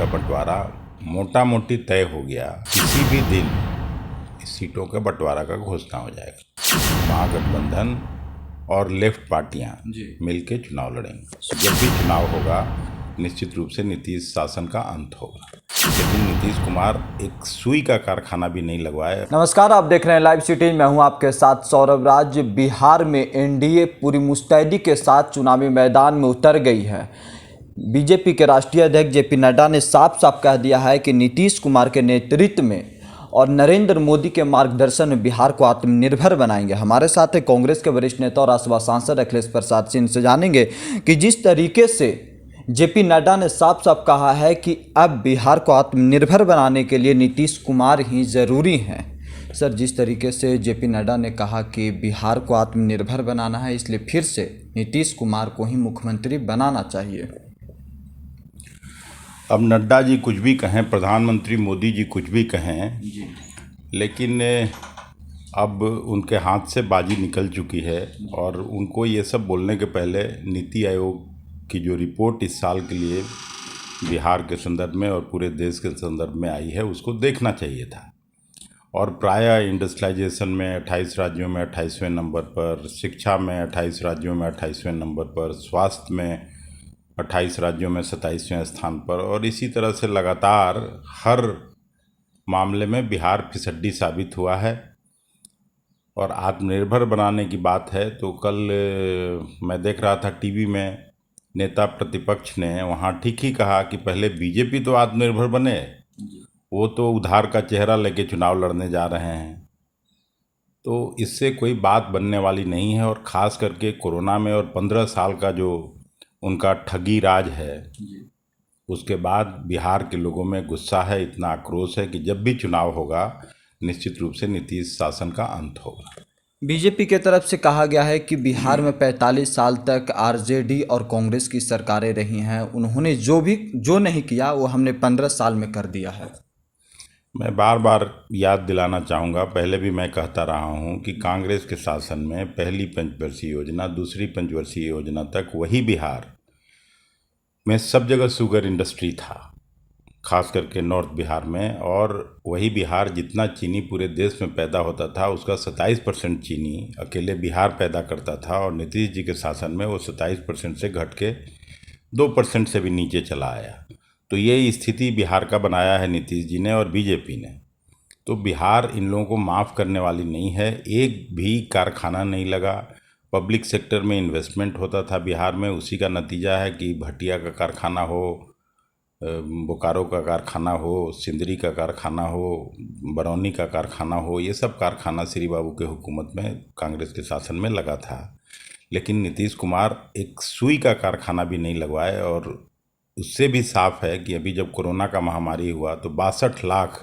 का बंटवारा मोटा मोटी तय हो गया। किसी भी दिन इस सीटों का बंटवारा का घोषणा हो जाएगा। महागठबंधन और लेफ्ट पार्टियां मिलकर चुनाव लड़ेंगे। जब भी चुनाव होगा निश्चित रूप से नीतीश शासन का अंत होगा, लेकिन नीतीश कुमार एक सुई का कारखाना भी नहीं लगवाए। नमस्कार, आप देख रहे हैं लाइव सिटी। मैं हूं आपके साथ सौरभ राज। बिहार में एनडीए पूरी मुस्तैदी के साथ चुनावी मैदान में उतर गई है। बीजेपी के राष्ट्रीय अध्यक्ष जेपी नड्डा ने साफ साफ कह दिया है कि नीतीश कुमार के नेतृत्व में और नरेंद्र मोदी के मार्गदर्शन में बिहार को आत्मनिर्भर बनाएंगे। हमारे साथ है कांग्रेस के वरिष्ठ नेता और राज्यसभा सांसद अखिलेश प्रसाद सिंह। से जानेंगे कि जिस तरीके से जेपी नड्डा ने साफ साफ कहा है कि अब बिहार को आत्मनिर्भर बनाने के लिए नीतीश कुमार ही ज़रूरी हैं। सर, जिस तरीके से जेपी नड्डा ने कहा कि बिहार को आत्मनिर्भर बनाना है, इसलिए फिर से नीतीश कुमार को ही मुख्यमंत्री बनाना चाहिए। अब नड्डा जी कुछ भी कहें, प्रधानमंत्री मोदी जी कुछ भी कहें, लेकिन अब उनके हाथ से बाजी निकल चुकी है और उनको ये सब बोलने के पहले नीति आयोग की जो रिपोर्ट इस साल के लिए बिहार के संदर्भ में और पूरे देश के संदर्भ में आई है उसको देखना चाहिए था। और प्रायः इंडस्ट्रियलाइजेशन में 28 राज्यों में 28वें नंबर पर, शिक्षा में 28 राज्यों में 28वें नंबर पर, स्वास्थ्य में 28 राज्यों में 27वें स्थान पर, और इसी तरह से लगातार हर मामले में बिहार फिसड्डी साबित हुआ है। और आत्मनिर्भर बनाने की बात है तो कल मैं देख रहा था टीवी में, नेता प्रतिपक्ष ने वहाँ ठीक ही कहा कि पहले बीजेपी तो आत्मनिर्भर बने, वो तो उधार का चेहरा लेके चुनाव लड़ने जा रहे हैं। तो इससे कोई बात बनने वाली नहीं है। और ख़ास करके कोरोना में और 15 साल का जो उनका ठगी राज है, उसके बाद बिहार के लोगों में गुस्सा है, इतना आक्रोश है कि जब भी चुनाव होगा निश्चित रूप से नीतीश शासन का अंत होगा। बीजेपी के तरफ से कहा गया है कि बिहार में 45 साल तक आरजेडी और कांग्रेस की सरकारें रही हैं, उन्होंने जो नहीं किया वो हमने 15 साल में कर दिया है। मैं बार बार याद दिलाना चाहूँगा, पहले भी मैं कहता रहा हूँ कि कांग्रेस के शासन में पहली पंचवर्षीय योजना, दूसरी पंचवर्षीय योजना तक वही बिहार में सब जगह शुगर इंडस्ट्री था, खास करके नॉर्थ बिहार में। और वही बिहार जितना चीनी पूरे देश में पैदा होता था उसका 27% चीनी अकेले बिहार पैदा करता था, और नीतीश जी के शासन में वो 27% से घट के 2% से भी नीचे चला आया। तो ये स्थिति बिहार का बनाया है नीतीश जी ने और बीजेपी ने। तो बिहार इन लोगों को माफ़ करने वाली नहीं है। एक भी कारखाना नहीं लगा, पब्लिक सेक्टर में इन्वेस्टमेंट होता था बिहार में, उसी का नतीजा है कि भटिया का कारखाना हो, बोकारो का कारखाना हो, सिंदरी का कारखाना हो, बरौनी का कारखाना हो, ये सब कारखाना श्री बाबू के हुकूमत में कांग्रेस के शासन में लगा था। लेकिन नीतीश कुमार एक सुई का कारखाना भी नहीं लगवाए। और उससे भी साफ है कि अभी जब कोरोना का महामारी हुआ तो 62 लाख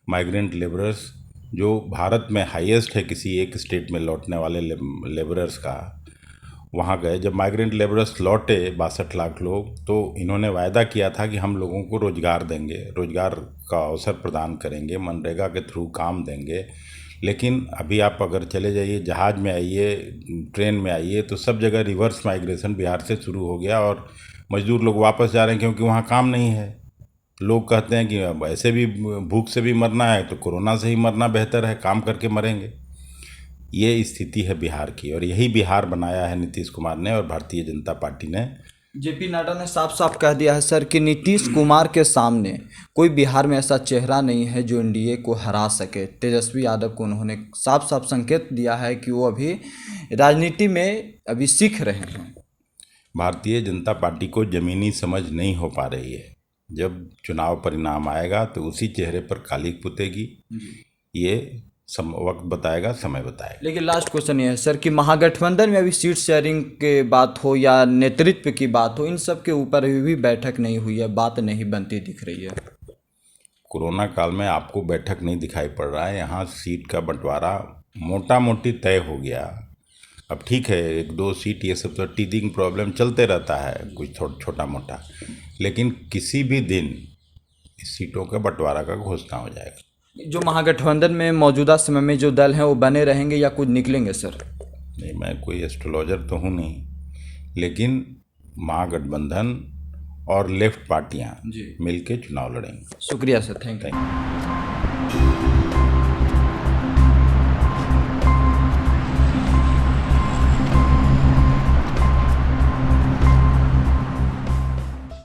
माइग्रेंट लेबरर्स, जो भारत में हाईएस्ट है किसी एक स्टेट में लौटने वाले लेबरर्स का, वहाँ गए। जब माइग्रेंट लेबरर्स लौटे 62 लाख लोग, तो इन्होंने वायदा किया था कि हम लोगों को रोज़गार देंगे, रोज़गार का अवसर प्रदान करेंगे, मनरेगा के थ्रू काम देंगे। लेकिन अभी आप अगर चले जाइए, जहाज़ में आइए, ट्रेन में आइए, तो सब जगह रिवर्स माइग्रेशन बिहार से शुरू हो गया और मज़दूर लोग वापस जा रहे हैं क्योंकि वहाँ काम नहीं है। लोग कहते हैं कि अब ऐसे भी भूख से भी मरना है तो कोरोना से ही मरना बेहतर है, काम करके मरेंगे। ये स्थिति है बिहार की, और यही बिहार बनाया है नीतीश कुमार ने और भारतीय जनता पार्टी ने। जेपी नड्डा ने साफ साफ कह दिया है सर कि नीतीश कुमार के सामने कोई बिहार में ऐसा चेहरा नहीं है जो एनडीए को हरा सके। तेजस्वी यादव को उन्होंने साफ साफ संकेत दिया है कि वो अभी राजनीति में अभी सीख रहे हैं। भारतीय जनता पार्टी को ज़मीनी समझ नहीं हो पा रही है। जब चुनाव परिणाम आएगा तो उसी चेहरे पर कालिक पुतेगी। ये वक्त बताएगा, समय बताएगा। लेकिन लास्ट क्वेश्चन ये है सर कि महागठबंधन में अभी सीट शेयरिंग के बात हो या नेतृत्व की बात हो, इन सब के ऊपर अभी भी बैठक नहीं हुई है, बात नहीं बनती दिख रही है। कोरोना काल में आपको बैठक नहीं दिखाई पड़ रहा है। यहाँ सीट का बंटवारा मोटा मोटी तय हो गया। अब ठीक है, 1-2 सीट ये सब तो टीदिंग प्रॉब्लम चलते रहता है, कुछ छोटा मोटा, लेकिन किसी भी दिन इस सीटों का बंटवारा का घोषणा हो जाएगा। जो महागठबंधन में मौजूदा समय में जो दल हैं वो बने रहेंगे या कुछ निकलेंगे सर? नहीं, मैं कोई एस्ट्रोलॉजर तो हूँ नहीं, लेकिन महागठबंधन और लेफ्ट पार्टियां जी। मिलके चुनाव लड़ेंगी। शुक्रिया सर, थैंक यू।